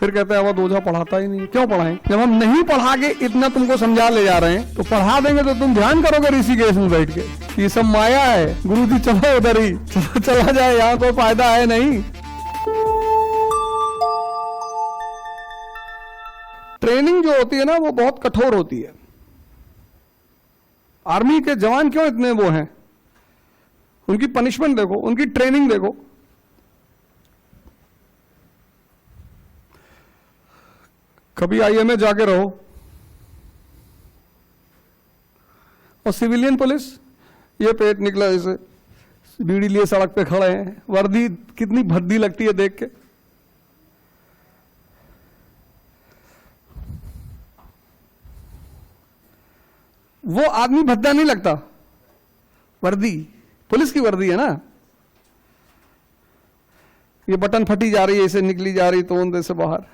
फिर कहते हैं अब ओझा पढ़ाता ही नहीं। क्यों पढ़ाएं? जब हम नहीं पढ़ा के इतना तुमको समझा ले जा रहे हैं तो पढ़ा देंगे तो तुम ध्यान करोगे ऋषिकेश में बैठ के। ये सब माया है, गुरु जी चलो उधर ही, चला जाए, यहाँ कोई फायदा है नहीं। ट्रेनिंग जो होती है ना वो बहुत कठोर होती है। आर्मी के जवान क्यों इतने वो हैं? उनकी पनिशमेंट देखो, उनकी ट्रेनिंग देखो। कभी आईएमए जाके रहो, और सिविलियन पुलिस ये पेट निकला जैसे बीड़ी लिए सड़क पे खड़े हैं, वर्दी कितनी भद्दी लगती है देख के। वो आदमी भद्दा नहीं लगता, वर्दी पुलिस की वर्दी है ना। ये बटन फटी जा रही है, इसे निकली जा रही तो उन से बाहर।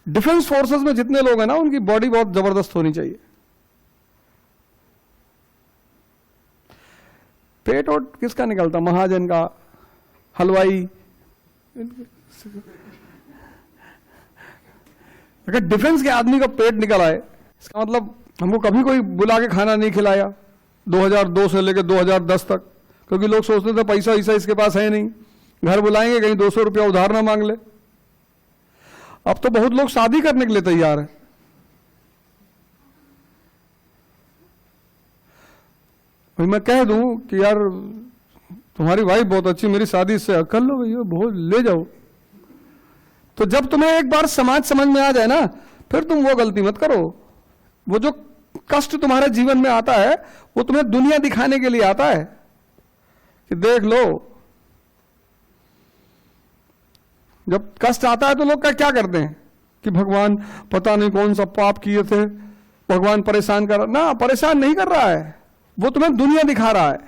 डिफेंस फोर्सेस में जितने लोग हैं ना उनकी बॉडी बहुत जबरदस्त होनी चाहिए। पेट और किसका निकलता? महाजन का, हलवाई। अगर डिफेंस के आदमी का पेट निकल आए इसका मतलब हमको कभी कोई बुला के खाना नहीं खिलाया 2002 से लेकर 2010 तक, क्योंकि लोग सोचते थे पैसा वैसा इसके पास है नहीं, घर बुलाएंगे कहीं 200 रुपया उधार ना मांग ले। अब तो बहुत लोग शादी करने के लिए तैयार है। मैं कह दूं कि यार तुम्हारी वाइफ बहुत अच्छी, मेरी शादी इससे कर लो भैया, बहुत ले जाओ। तो जब तुम्हें एक बार समाज समझ में आ जाए ना, फिर तुम वो गलती मत करो। वो जो कष्ट तुम्हारे जीवन में आता है वो तुम्हें दुनिया दिखाने के लिए आता है कि देख लो। जब कष्ट आता है तो लोग क्या करते हैं कि भगवान पता नहीं कौन सा पाप किए थे, भगवान परेशान कर रहा। ना, परेशान नहीं कर रहा है, वो तुम्हें दुनिया दिखा रहा है।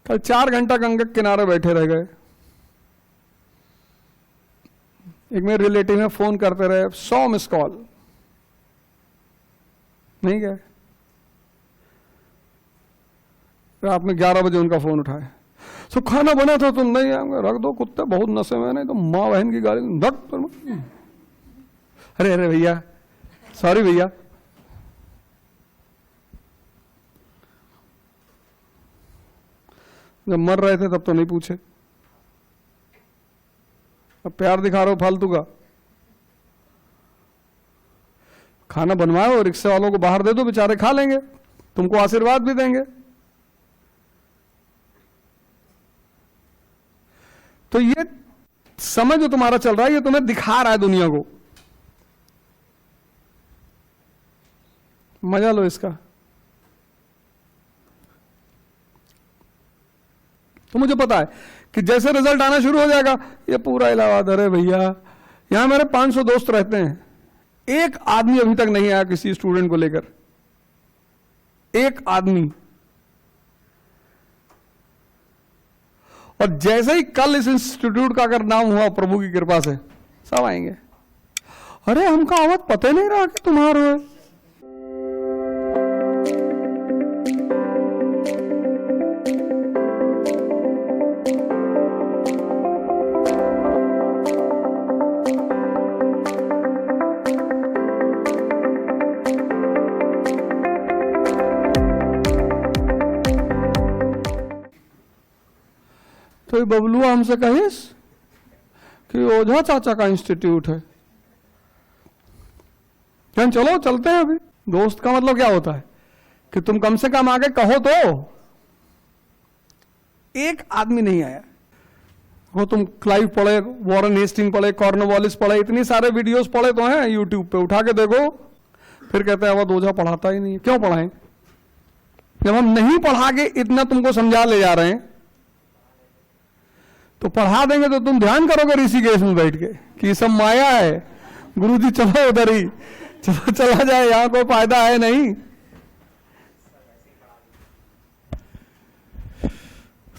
कल 4 घंटा गंगा के किनारे बैठे रह गए। एक मेरे रिलेटिव में फोन करते रहे, 100 मिस कॉल, नहीं गए। रात में 11 बजे उनका फोन उठाए, सो खाना बना था तुम नहीं आएंगे, रख दो कुत्ते बहुत नशे में, नहीं तो माँ बहन की गाली धक। अरे अरे भैया, सॉरी भैया, जब मर रहे थे तब तो नहीं पूछे, अब प्यार दिखा रहे हो फालतू का। खाना बनवाओ, रिक्शे वालों को बाहर दे दो, बेचारे खा लेंगे, तुमको आशीर्वाद भी देंगे। तो ये समय जो तुम्हारा चल रहा है ये तुम्हें दिखा रहा है दुनिया को, मजा लो इसका। तो मुझे पता है कि जैसे रिजल्ट आना शुरू हो जाएगा ये पूरा इलाहाबाद, अरे भैया यहां मेरे 500 दोस्त रहते हैं, एक आदमी अभी तक नहीं आया किसी स्टूडेंट को लेकर, एक आदमी। और जैसे ही कल इस इंस्टीट्यूट का अगर नाम हुआ प्रभु की कृपा से, सब आएंगे। अरे हमका आवत पता नहीं रहा कि तुम्हारा है। तो बबलुआ हमसे कहिस कि ओझा चाचा का इंस्टीट्यूट है, चलो चलते हैं। अभी दोस्त का मतलब क्या होता है कि तुम कम से कम आगे कहो तो। एक आदमी नहीं आया, वो तुम क्लाइव पढ़े, वॉरेन हेस्टिंग पढ़े, कॉर्नवालिस पढ़े, इतनी सारे वीडियोस पढ़े तो हैं यूट्यूब पे, उठा के देखो। फिर कहते हैं अब ओझा पढ़ाता ही नहीं। क्यों पढ़ाएं? जब हम नहीं पढ़ा के इतना तुमको समझा ले जा रहे हैं तो पढ़ा देंगे तो तुम ध्यान करोगे ऋषिकेश में बैठ के कि सब माया है, गुरु जी चलो उधर ही, चला जाए, यहां कोई फायदा है नहीं।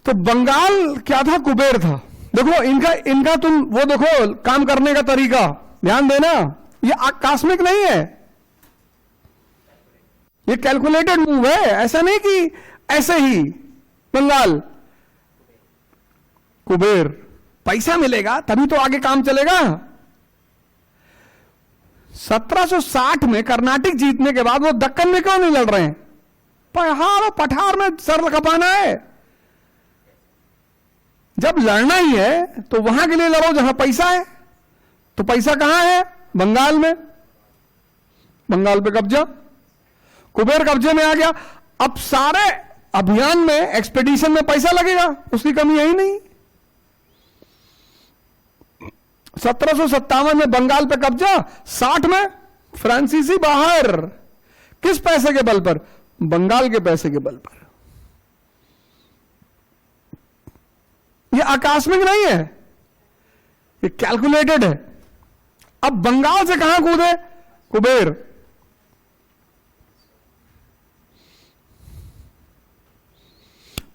तो बंगाल क्या था? कुबेर था। देखो इनका तुम वो देखो काम करने का तरीका, ध्यान देना, ये आकस्मिक नहीं है, ये कैलकुलेटेड मूव है। ऐसा नहीं कि ऐसे ही बंगाल, कुबेर। पैसा मिलेगा तभी तो आगे काम चलेगा। 1760 में कर्नाटक जीतने के बाद वो दक्कन में क्यों नहीं लड़ रहे हैं? पहाड़ पठार में सर खपाना है। जब लड़ना ही है तो वहां के लिए लड़ो जहां पैसा है। तो पैसा कहां है? बंगाल में। बंगाल पे कब्जा, कुबेर कब्जे में आ गया। अब सारे अभियान में, एक्सपेडिशन में पैसा लगेगा, उसकी कमी है ही नहीं। 1757 में बंगाल पे कब्जा, 60 में फ्रांसीसी बाहर। किस पैसे के बल पर? बंगाल के पैसे के बल पर। यह आकस्मिक नहीं है, ये कैलकुलेटेड है। अब बंगाल से कहां कूदे? कुबेर।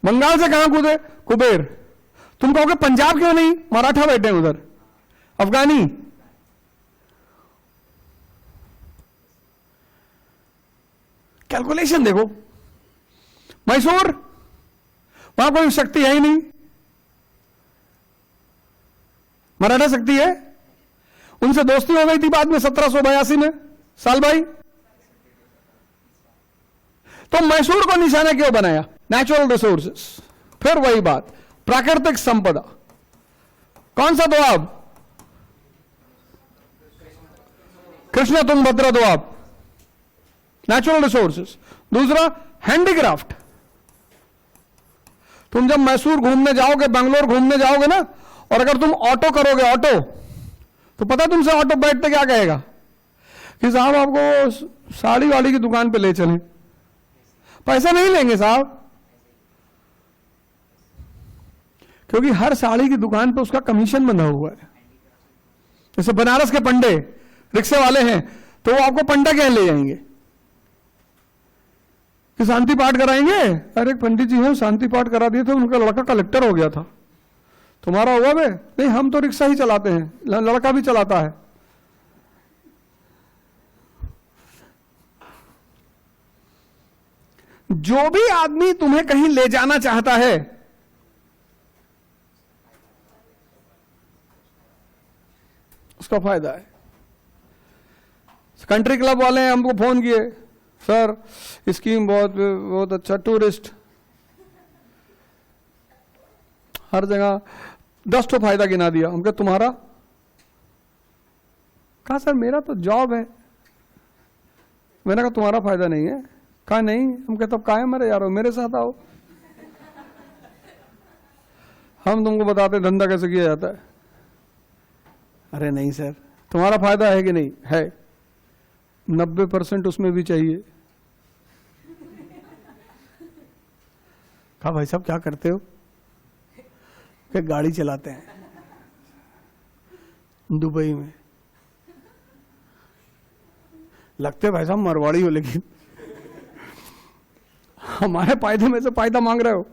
बंगाल से कहां कूदे? कुबेर। तुम कहोगे पंजाब क्यों नहीं? मराठा बैठे हैं उधर, अफगानी। कैलकुलेशन देखो। मैसूर, वहां कोई शक्ति है ही नहीं, मराठा शक्ति है। उनसे दोस्ती हो गई थी बाद में 1782 में साल भाई। तो मैसूर को निशाना क्यों बनाया? Natural resources. फिर वही बात, प्राकृतिक संपदा। कौन सा दोआब? Krishna Tungabhadra Doab, natural resources. दूसरा हैंडीक्राफ्ट। तुम जब मैसूर घूमने जाओगे, बेंगलोर घूमने जाओगे ना, और अगर तुम ऑटो करोगे, ऑटो, तो पता तुमसे ऑटो बैठते क्या कहेगा कि साहब आपको साड़ी वाली की दुकान पे ले चलें। पैसा नहीं लेंगे साहब, क्योंकि हर साड़ी की दुकान पे उसका कमीशन बंधा हुआ है। जैसे बनारस के पंडे रिक्शे वाले हैं, तो वो आपको पंडा कह ले जाएंगे कि शांति पाठ कराएंगे। अरे पंडित जी हैं, शांति पाठ करा दिए थे, उनका लड़का कलेक्टर हो गया था, तुम्हारा हुआ बे? नहीं, हम तो रिक्शा ही चलाते हैं, लड़का भी चलाता है। जो भी आदमी तुम्हें कहीं ले जाना चाहता है, उसका फायदा है। कंट्री क्लब वाले हैं, हमको फोन किए, सर स्कीम बहुत अच्छा, टूरिस्ट हर जगह 10 तो फायदा गिना दिया। हम कहा तुम्हारा? कहा सर मेरा तो जॉब है। मैंने कहा तुम्हारा फायदा नहीं है। कहा नहीं। हम कहते तब काहे मरे यारो, मेरे साथ आओ, हम तुमको बताते धंधा कैसे किया जाता है। अरे नहीं सर, तुम्हारा फायदा है कि नहीं? है, 90% उसमें भी चाहिए। कहा भाई साहब क्या करते हो? फिर गाड़ी चलाते हैं दुबई में। लगते भाई साहब मरवाड़ी हो, लेकिन हमारे फायदे में से फायदा मांग रहे हो।